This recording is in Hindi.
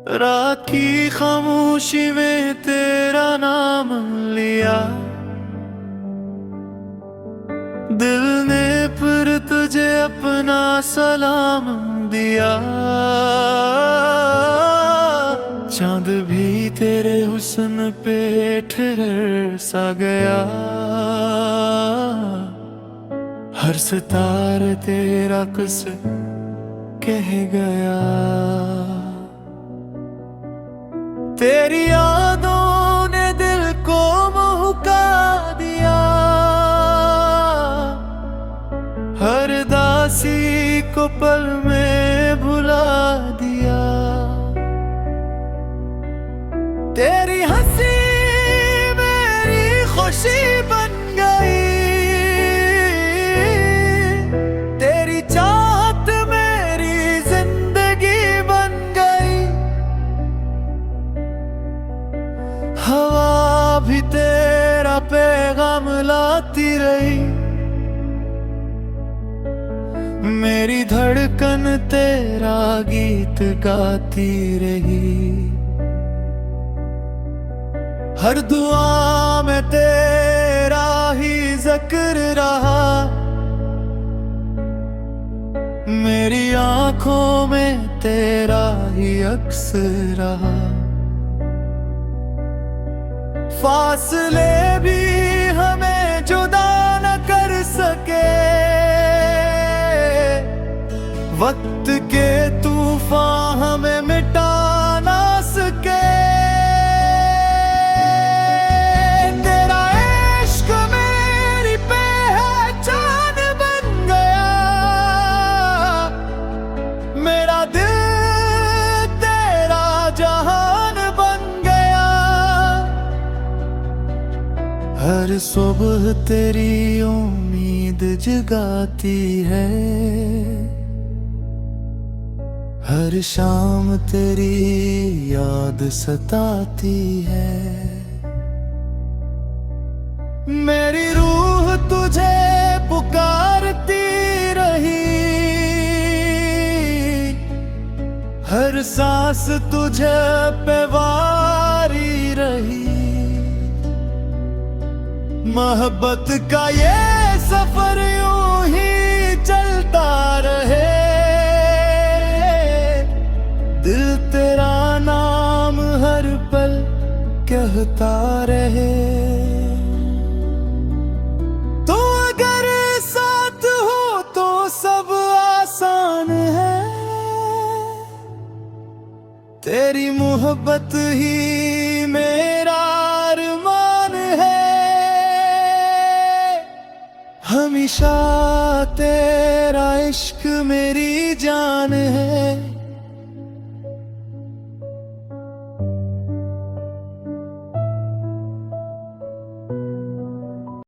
रात की खामोशी में तेरा नाम लिया, दिल ने फिर तुझे अपना सलाम दिया। चांद भी तेरे हुस्न पे ठहर सा गया, हर सितारे तेरा किस्सा कह गया। तेरी यादों ने दिल को महका दिया, हर दासी को पल में भुला दिया। तेरी हंसी मेरी खुशी बन गई, तेरी चाहत मेरी जिंदगी बन गई। हवा भी तेरा पैगाम लाती रही, मेरी धड़कन तेरा गीत गाती रही। हर दुआ में तेरा ही जिक्र रहा, मेरी आंखों में तेरा ही अक्स रहा। फासले भी हमें जुदा न कर सके, वक्त के तूफान हमें मिटा ना सके। तेरा इश्क मेरी पहचान बन गया, मेरा दिल तेरा जहान बन गया। हर सुबह तेरी उम्मीद जगाती है, हर शाम तेरी याद सताती है। मेरी रूह तुझे पुकारती रही, हर सांस तुझे पे वारी रही। मोहब्बत का ये सफर यूं ही चलता रहे, दिल तेरा नाम हर पल कहता रहे। तो अगर साथ हो तो सब आसान है, तेरी मोहब्बत ही मेरा अरमान है। हमेशा तेरा इश्क मेरी जान है,